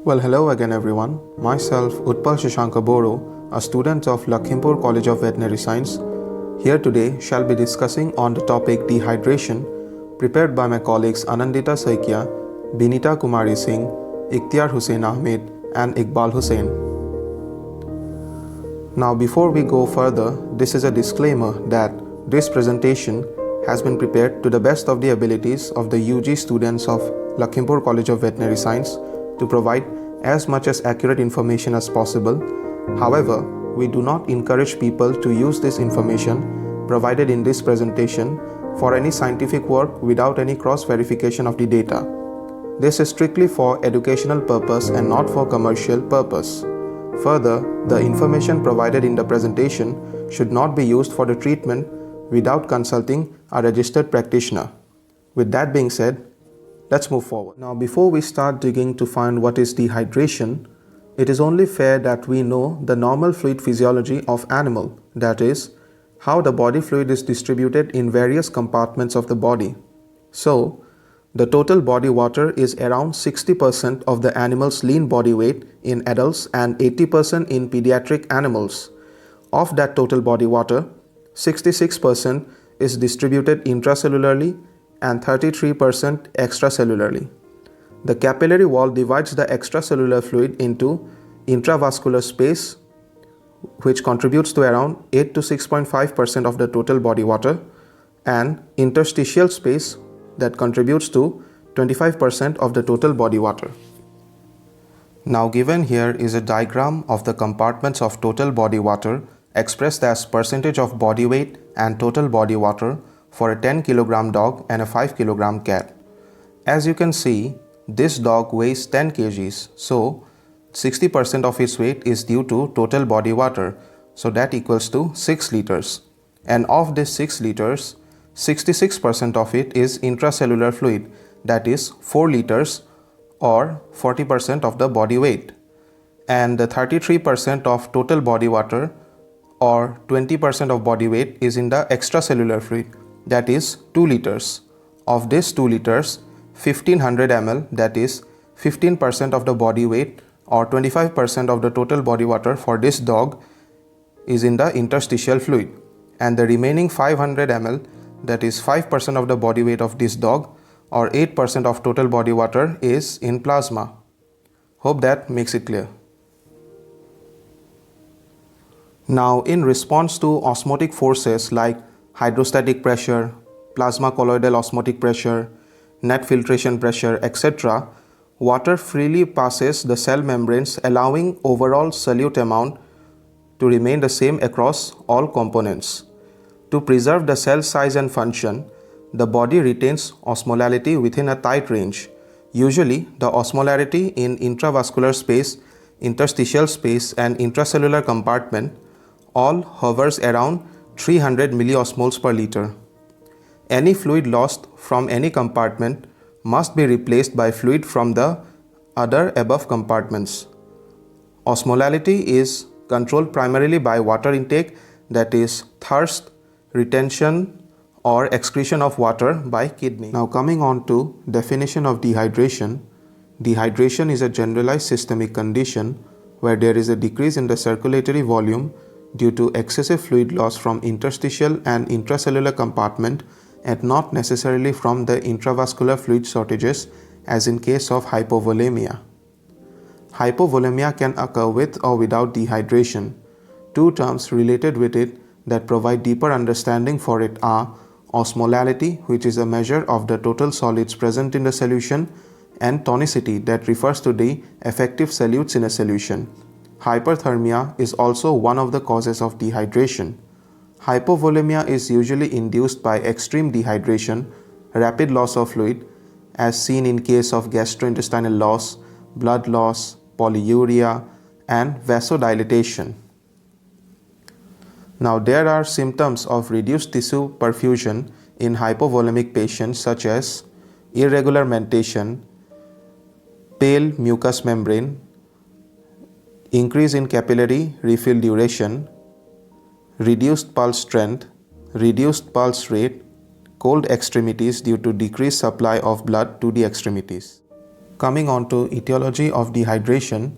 Well, hello again everyone. Myself, Utpal Shashanka Boro, a student of Lakhimpur College of Veterinary Science, here today shall be discussing on the topic dehydration, prepared by my colleagues Anandita Saikia, Binita Kumari Singh, Ikhtiar Hussain Ahmed, and Iqbal Hussain. Now, before we go further, this is a disclaimer that this presentation has been prepared to the best of the abilities of the UG students of Lakhimpur College of Veterinary Science to provide as much as accurate information as possible. However, we do not encourage people to use this information provided in this presentation for any scientific work without any cross-verification of the data. This is strictly for educational purpose and not for commercial purpose. Further, the information provided in the presentation should not be used for the treatment without consulting a registered practitioner. With that being said, let's move forward. Now, before we start digging to find what is dehydration, it is only fair that we know the normal fluid physiology of animal, that is, how the body fluid is distributed in various compartments of the body. So, the total body water is around 60% of the animal's lean body weight in adults and 80% in pediatric animals. Of that total body water, 66% is distributed intracellularly and 33% extracellularly. The capillary wall divides the extracellular fluid into intravascular space, which contributes to around 8 to 6.5% of the total body water, and interstitial space that contributes to 25% of the total body water. Now, given here is a diagram of the compartments of total body water expressed as percentage of body weight and total body water for a 10 kg dog and a 5 kg cat. As you can see, this dog weighs 10 kgs, so 60% of its weight is due to total body water, so that equals to 6 liters. And of this 6 liters, 66% of it is intracellular fluid, that is 4 liters or 40% of the body weight. And the 33% of total body water or 20% of body weight is in the extracellular fluid, that is 2 liters. Of this 2 liters, 1500 ml, that is 15% of the body weight or 25% of the total body water for this dog is in the interstitial fluid, and the remaining 500 ml, that is 5% of the body weight of this dog or 8% of total body water is in plasma. Hope that makes it clear. Now, in response to osmotic forces like hydrostatic pressure, plasma colloidal osmotic pressure, net filtration pressure, etc., water freely passes the cell membranes, allowing overall solute amount to remain the same across all components. To preserve the cell size and function, the body retains osmolality within a tight range. Usually, the osmolality in intravascular space, interstitial space, and intracellular compartment all hovers around 300 milliosmoles per liter. Any fluid lost from any compartment must be replaced by fluid from the other above compartments. Osmolality is controlled primarily by water intake, that is thirst, retention or excretion of water by kidney. Now, coming on to definition of dehydration. Dehydration is a generalized systemic condition where there is a decrease in the circulatory volume due to excessive fluid loss from interstitial and intracellular compartment and not necessarily from the intravascular fluid shortages, as in case of hypovolemia. Hypovolemia can occur with or without dehydration. Two terms related with it that provide deeper understanding for it are osmolality, which is a measure of the total solids present in the solution, and tonicity, that refers to the effective solutes in a solution. Hyperthermia is also one of the causes of dehydration. Hypovolemia is usually induced by extreme dehydration, rapid loss of fluid, as seen in case of gastrointestinal loss, blood loss, polyuria, and vasodilatation. Now, there are symptoms of reduced tissue perfusion in hypovolemic patients such as irregular mentation, pale mucous membrane, increase in capillary refill duration, reduced pulse strength, reduced pulse rate, cold extremities due to decreased supply of blood to the extremities. Coming on to etiology of dehydration,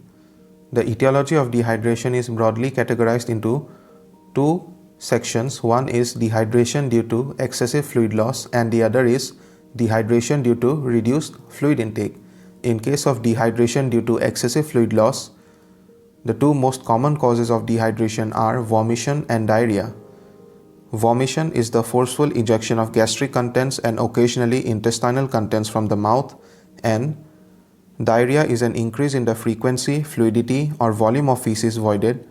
the etiology of dehydration is broadly categorized into two sections. One is dehydration due to excessive fluid loss and the other is dehydration due to reduced fluid intake. In case of dehydration due to excessive fluid loss, the two most common causes of dehydration are vomition and diarrhea. Vomition is the forceful ejection of gastric contents and occasionally intestinal contents from the mouth, and diarrhea is an increase in the frequency, fluidity, or volume of feces voided.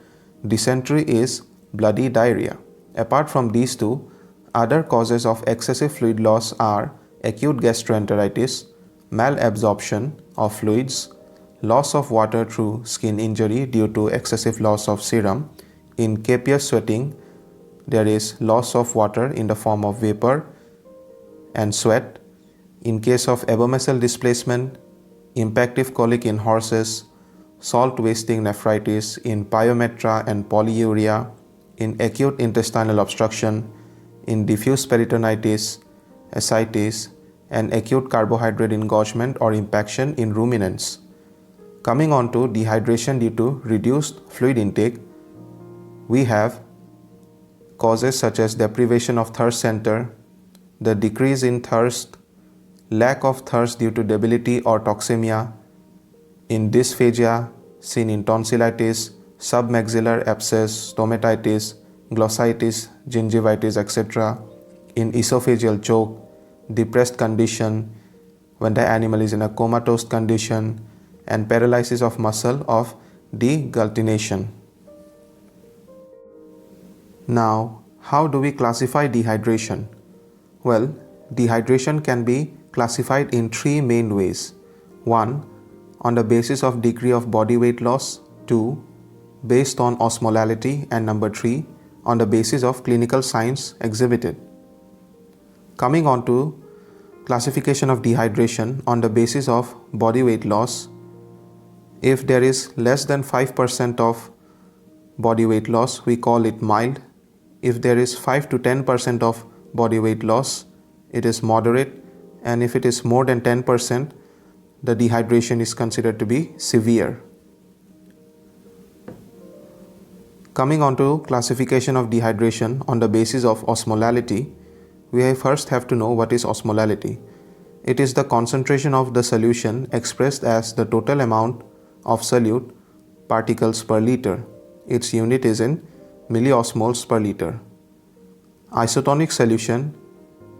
Dysentery is bloody diarrhea. Apart from these two, other causes of excessive fluid loss are acute gastroenteritis, malabsorption of fluids, loss of water through skin injury due to excessive loss of serum. In capious sweating, there is loss of water in the form of vapor and sweat. In case of abomasal displacement, impactive colic in horses, salt wasting nephritis in pyometra and polyuria, in acute intestinal obstruction, in diffuse peritonitis, ascites, and acute carbohydrate engorgement or impaction in ruminants. Coming on to dehydration due to reduced fluid intake, we have causes such as deprivation of thirst center, the decrease in thirst, lack of thirst due to debility or toxemia, in dysphagia seen in tonsillitis, submaxillar abscess, stomatitis, glossitis, gingivitis, etc., in esophageal choke, depressed condition when the animal is in a comatose condition, and paralysis of muscle of deglutination. Now, how do we classify dehydration? Well, dehydration can be classified in three main ways. 1. On the basis of degree of body weight loss. 2. Based on osmolality. And number 3. On the basis of clinical signs exhibited. Coming on to classification of dehydration on the basis of body weight loss, if there is less than 5% of body weight loss, we call it mild. If there is 5 to 10% of body weight loss, it is moderate, and if it is more than 10%, the dehydration is considered to be severe. Coming on to classification of dehydration on the basis of osmolality, we first have to know what is osmolality. It is the concentration of the solution expressed as the total amount of solute particles per liter. Its unit is in milliosmoles per liter. Isotonic solution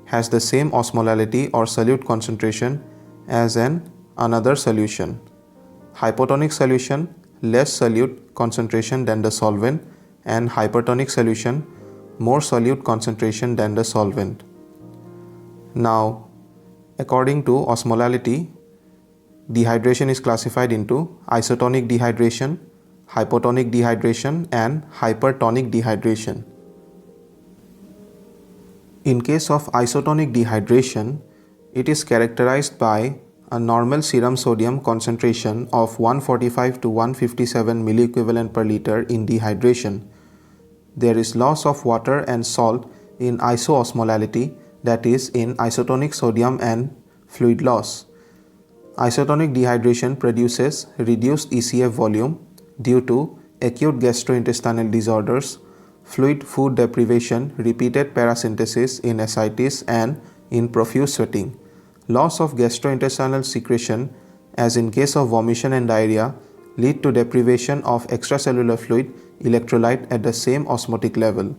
has the same osmolality or solute concentration as another solution. Hypotonic solution, less solute concentration than the solvent, and hypertonic solution, more solute concentration than the solvent. Now, according to osmolality, dehydration is classified into isotonic dehydration, hypotonic dehydration, and hypertonic dehydration. In case of isotonic dehydration, it is characterized by a normal serum sodium concentration of 145 to 157 milliequivalent per liter in dehydration. There is loss of water and salt in isoosmolality, that is in isotonic sodium and fluid loss. Isotonic dehydration produces reduced ECF volume due to acute gastrointestinal disorders, fluid food deprivation, repeated parasynthesis in ascites, and in profuse sweating. Loss of gastrointestinal secretion, as in case of vomition and diarrhea, lead to deprivation of extracellular fluid electrolyte at the same osmotic level.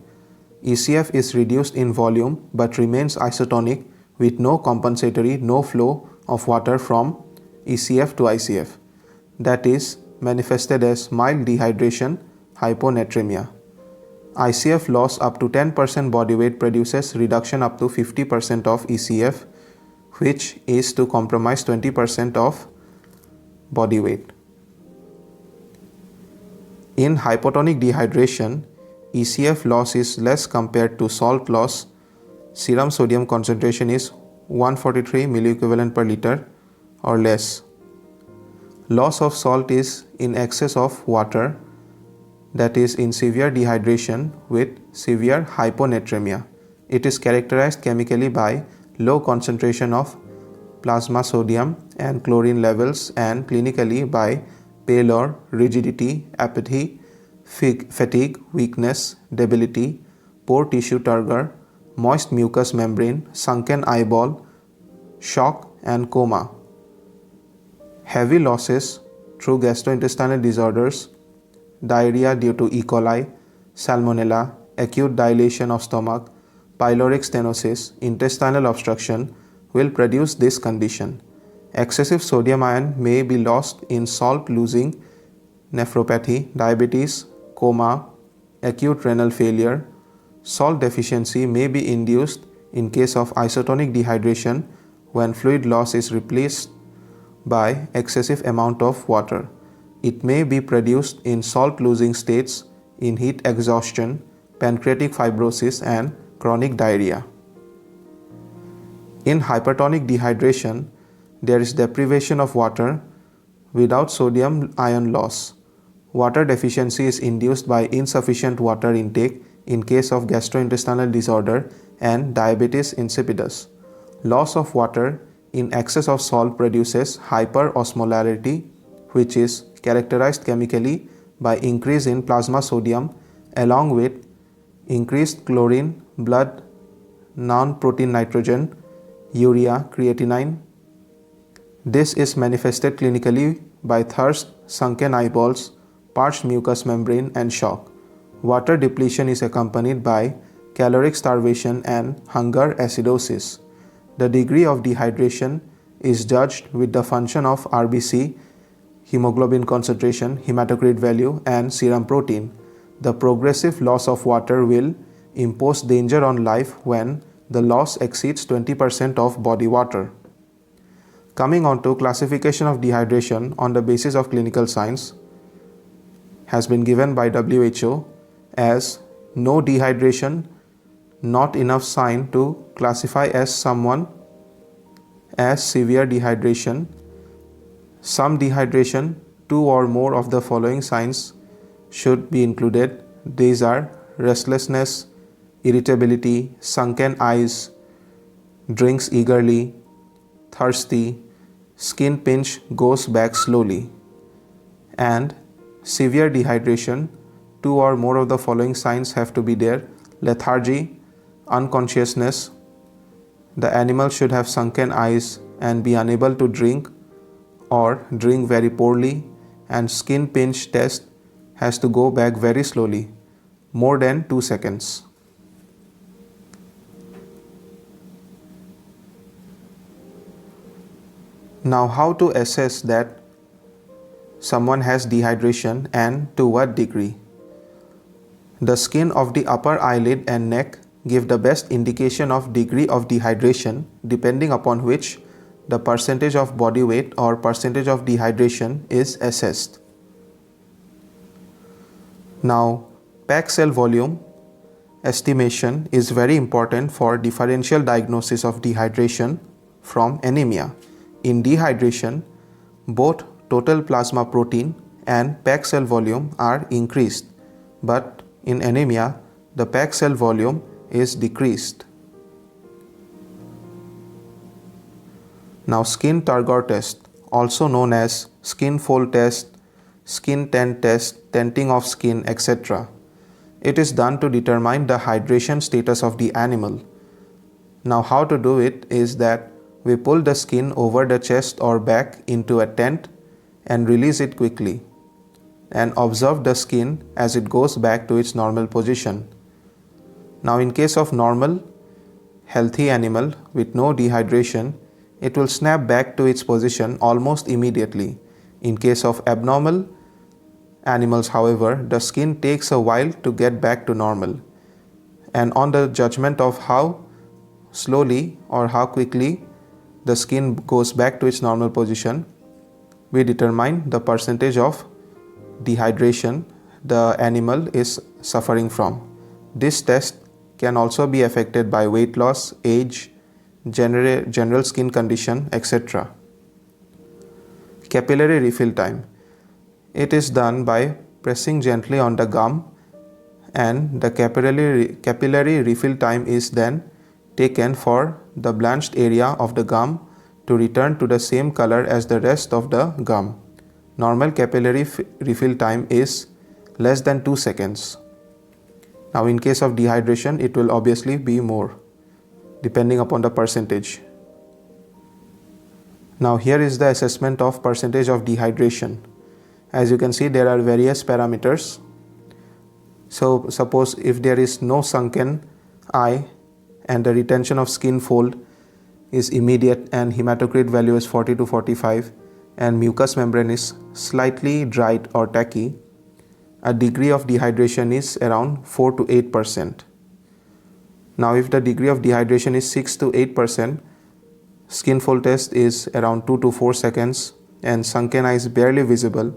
ECF is reduced in volume but remains isotonic with no compensatory no flow of water from ECF to ICF. That is manifested as mild dehydration, hyponatremia. ICF loss up to 10% body weight produces reduction up to 50% of ECF, which is to compromise 20% of body weight. In hypotonic dehydration, ECF loss is less compared to salt loss. Serum sodium concentration is 143 milliequivalent per liter or less. Loss of salt is in excess of water, that is in severe dehydration with severe hyponatremia. It is characterized chemically by low concentration of plasma sodium and chlorine levels, and clinically by pallor, rigidity, apathy, fatigue, weakness, debility, poor tissue turgor, moist mucous membrane, sunken eyeball, shock and coma. Heavy losses through gastrointestinal disorders, diarrhea due to E. coli, salmonella, acute dilation of stomach, pyloric stenosis, intestinal obstruction will produce this condition. Excessive sodium ion may be lost in salt-losing nephropathy, diabetes, coma, acute renal failure. Salt deficiency may be induced in case of isotonic dehydration when fluid loss is replaced by excessive amount of water. It may be produced in salt-losing states in heat exhaustion, pancreatic fibrosis, and chronic diarrhea. In hypertonic dehydration, there is deprivation of water without sodium ion loss. Water deficiency is induced by insufficient water intake in case of gastrointestinal disorder and diabetes insipidus. Loss of water in excess of salt produces hyperosmolality, which is characterized chemically by increase in plasma sodium along with increased chlorine, blood, non-protein nitrogen, urea, creatinine. This is manifested clinically by thirst, sunken eyeballs, parched mucous membrane, and shock. Water depletion is accompanied by caloric starvation and hunger acidosis. The degree of dehydration is judged with the function of RBC, hemoglobin concentration, hematocrit value, and serum protein. The progressive loss of water will impose danger on life when the loss exceeds 20% of body water. Coming on to classification of dehydration on the basis of clinical signs has been given by WHO as no dehydration, not enough sign to classify as someone as severe dehydration, some dehydration, 2 or more of the following signs should be included. These are restlessness, irritability, sunken eyes, drinks eagerly, thirsty, skin pinch goes back slowly, and severe dehydration, 2 or more of the following signs have to be there: lethargy, unconsciousness, the animal should have sunken eyes and be unable to drink or drink very poorly, and skin pinch test has to go back very slowly, more than 2 seconds. Now, how to assess that someone has dehydration and to what degree? The skin of the upper eyelid and neck give the best indication of degree of dehydration, depending upon which the percentage of body weight or percentage of dehydration is assessed. Now, pack cell volume estimation is very important for differential diagnosis of dehydration from anemia. In dehydration, both total plasma protein and pack cell volume are increased, but in anemia, the pack cell volume is decreased. Now, skin turgor test, also known as skin fold test, skin tent test, tenting of skin, etc. It is done to determine the hydration status of the animal. Now, how to do it is that we pull the skin over the chest or back into a tent and release it quickly, and observe the skin as it goes back to its normal position. Now, in case of normal, healthy animal with no dehydration, it will snap back to its position almost immediately. In case of abnormal animals, however, the skin takes a while to get back to normal, and on the judgment of how slowly or how quickly the skin goes back to its normal position, we determine the percentage of dehydration the animal is suffering from. This test can also be affected by weight loss, age, general skin condition, etc. Capillary refill time. It is done by pressing gently on the gum, and the capillary refill time is then taken for the blanched area of the gum to return to the same color as the rest of the gum. Normal capillary refill time is less than 2 seconds. Now in case of dehydration, it will obviously be more depending upon the percentage. Now here is the assessment of percentage of dehydration. As you can see, there are various parameters. So suppose if there is no sunken eye and the retention of skin fold is immediate and hematocrit value is 40 to 45 and mucous membrane is slightly dried or tacky, a degree of dehydration is around 4 to 8%. Now if the degree of dehydration is 6 to 8%, skin fold test is around 2 to 4 seconds and sunken eye is barely visible,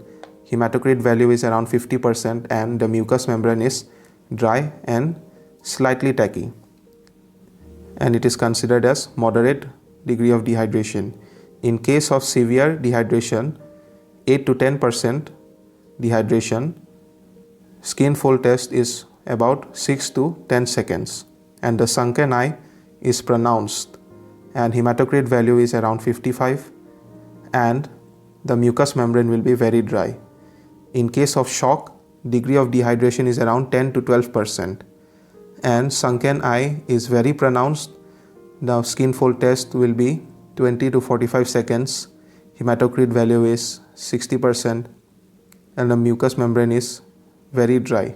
hematocrit value is around 50% and the mucous membrane is dry and slightly tacky, and it is considered as moderate degree of dehydration. In case of severe dehydration, 8 to 10% dehydration, skin fold test is about 6 to 10 seconds and the sunken eye is pronounced and hematocrit value is around 55 and the mucous membrane will be very dry. In case of shock, degree of dehydration is around 10 to 12% and sunken eye is very pronounced. The skin fold test will be 20 to 45 seconds, hematocrit value is 60% and the mucous membrane is very dry.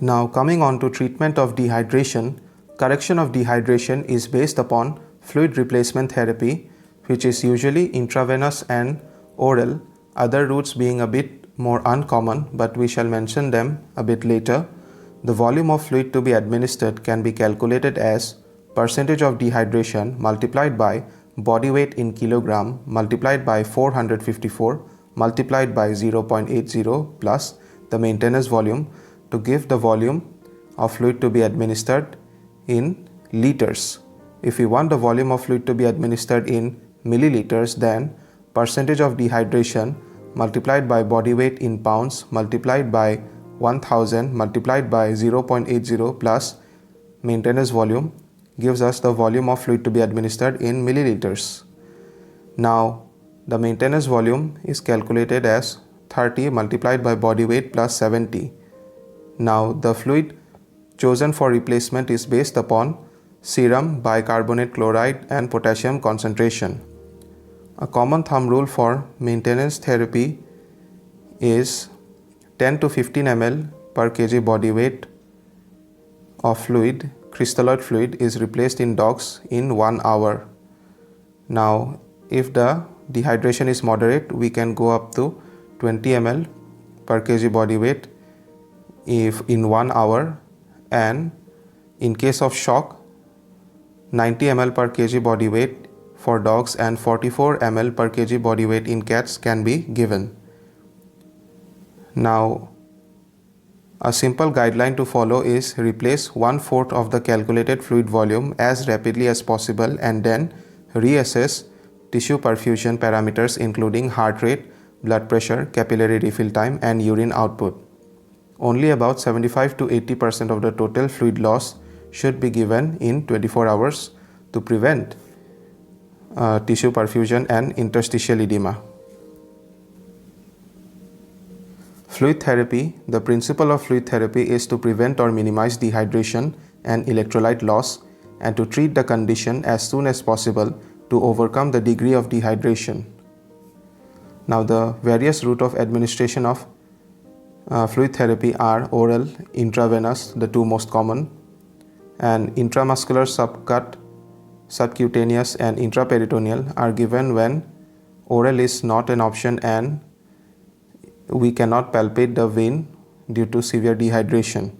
Now coming on to treatment of dehydration, correction of dehydration is based upon fluid replacement therapy, which is usually intravenous and oral, other routes being a bit more uncommon, but we shall mention them a bit later. The volume of fluid to be administered can be calculated as percentage of dehydration multiplied by body weight in kilogram multiplied by 454 multiplied by 0.80 plus the maintenance volume to give the volume of fluid to be administered in liters. If we want the volume of fluid to be administered in milliliters, then percentage of dehydration multiplied by body weight in pounds multiplied by 1000 multiplied by 0.80 plus maintenance volume gives us the volume of fluid to be administered in milliliters. Now the maintenance volume is calculated as 30 multiplied by body weight plus 70. Now the fluid chosen for replacement is based upon serum, bicarbonate chloride and potassium concentration. A common thumb rule for maintenance therapy is 10 to 15 ml per kg body weight of fluid, crystalloid fluid, is replaced in dogs in 1 hour. Now if the dehydration is moderate, we can go up to 20 ml per kg body weight if in 1 hour, and in case of shock 90 ml per kg body weight for dogs and 44 ml per kg body weight in cats can be given. Now a simple guideline to follow is replace 1/4 of the calculated fluid volume as rapidly as possible and then reassess tissue perfusion parameters including heart rate, blood pressure, capillary refill time and urine output. Only about 75 to 80% of the total fluid loss should be given in 24 hours to prevent tissue perfusion and interstitial edema. Fluid therapy. The principle of fluid therapy is to prevent or minimize dehydration and electrolyte loss and to treat the condition as soon as possible to overcome the degree of dehydration. Now the various route of administration of fluid therapy are oral, intravenous, the two most common, and intramuscular, subcut, subcutaneous and intraperitoneal are given when oral is not an option and we cannot palpate the vein due to severe dehydration.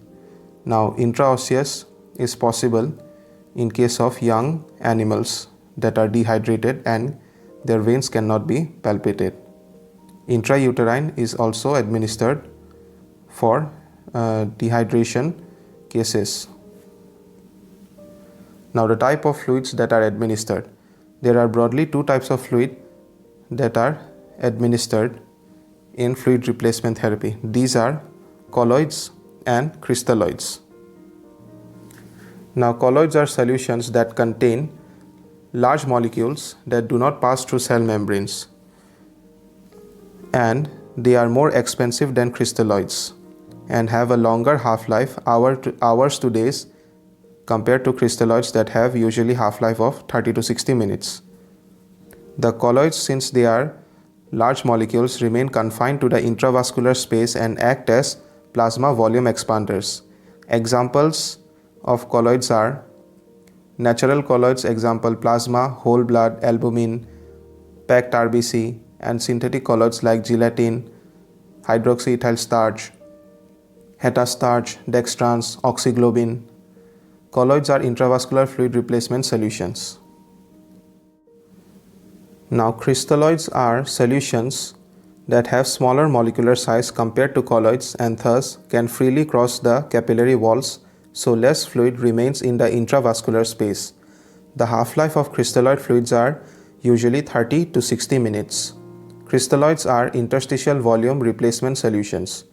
Now intraosseous is possible in case of young animals that are dehydrated and their veins cannot be palpated. Intrauterine is also administered for dehydration cases. Now the type of fluids that are administered. There are broadly two types of fluid that are administered in fluid replacement therapy. These are colloids and crystalloids. Now colloids are solutions that contain large molecules that do not pass through cell membranes, and they are more expensive than crystalloids and have a longer half-life, hours to days, compared to crystalloids that have usually half-life of 30 to 60 minutes. The colloids, since they are large molecules, remain confined to the intravascular space and act as plasma volume expanders. Examples of colloids are natural colloids, example plasma, whole blood, albumin, packed RBC, and synthetic colloids like gelatin, hydroxyethyl starch, hetastarch, dextrans, oxyglobin. Colloids are intravascular fluid replacement solutions. Now, crystalloids are solutions that have smaller molecular size compared to colloids and thus can freely cross the capillary walls, so less fluid remains in the intravascular space. The half-life of crystalloid fluids are usually 30 to 60 minutes. Crystalloids are interstitial volume replacement solutions.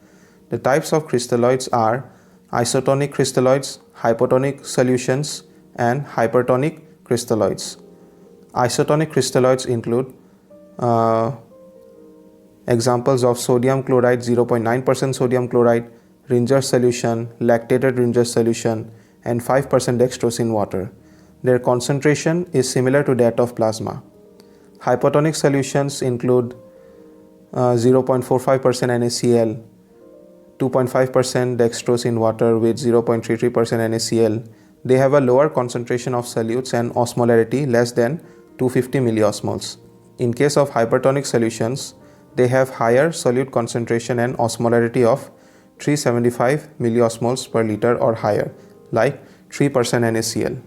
The types of crystalloids are isotonic crystalloids, hypotonic solutions, and hypertonic crystalloids. Isotonic crystalloids include examples of sodium chloride, 0.9% sodium chloride, Ringer solution, lactated Ringer solution, and 5% dextrose in water. Their concentration is similar to that of plasma. Hypotonic solutions include 0.45% NaCl, 2.5% dextrose in water with 0.33% NaCl. They have a lower concentration of solutes and osmolarity less than 250 milliosmoles. In case of hypertonic solutions, they have higher solute concentration and osmolarity of 375 milliosmoles per liter or higher, like 3% NaCl.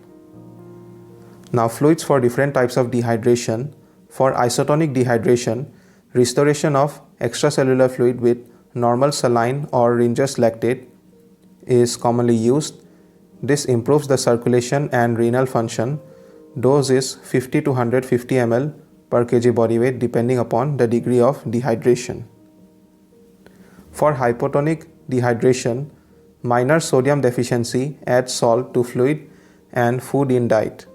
Now, fluids for different types of dehydration. For isotonic dehydration, restoration of extracellular fluid with normal saline or Ringer's lactate is commonly used. This improves the circulation and renal function. Dose is 50 to 150 ml per kg body weight depending upon the degree of dehydration. For hypotonic dehydration, minor sodium deficiency adds salt to fluid and food in diet.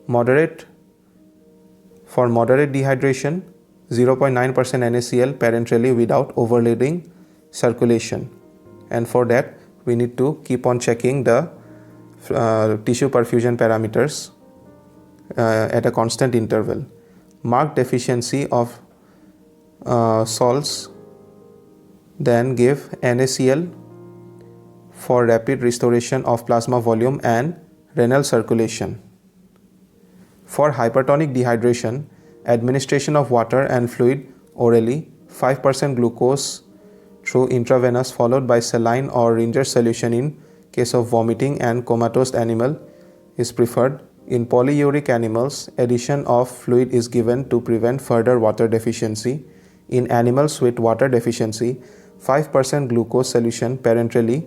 For moderate dehydration, 0.9% NaCl parenterally without overloading circulation, and for that we need to keep on checking the tissue perfusion parameters at a constant interval. Marked deficiency of salts, then give NaCl for rapid restoration of plasma volume and renal circulation. For hypertonic dehydration, administration of water and fluid orally, 5% glucose through intravenous followed by saline or Ringer solution in case of vomiting and comatose animal is preferred. In polyuric animals, addition of fluid is given to prevent further water deficiency. In animals with water deficiency, 5% glucose solution parenterally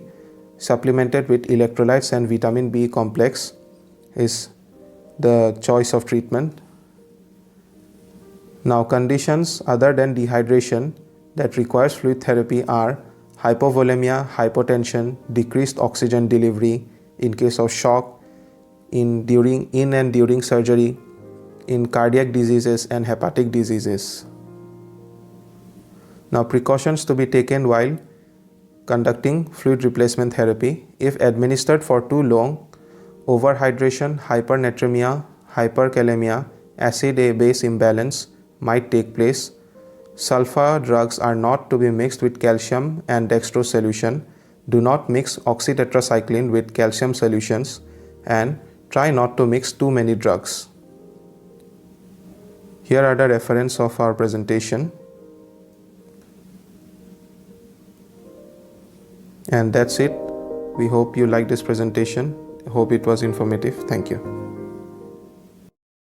supplemented with electrolytes and vitamin B complex is the choice of treatment. Now, conditions other than dehydration that requires fluid therapy are hypovolemia, hypotension, decreased oxygen delivery in case of shock, in and during surgery, in cardiac diseases and hepatic diseases. Now, precautions to be taken while conducting fluid replacement therapy. If administered for too long, overhydration, hypernatremia, hyperkalemia, acid-base imbalance might take place. Sulfa drugs are not to be mixed with calcium and dextrose solution. Do not mix oxytetracycline with calcium solutions, and try not to mix too many drugs. Here are the reference of our presentation. And that's it. We hope you liked this presentation. Hope it was informative. Thank you.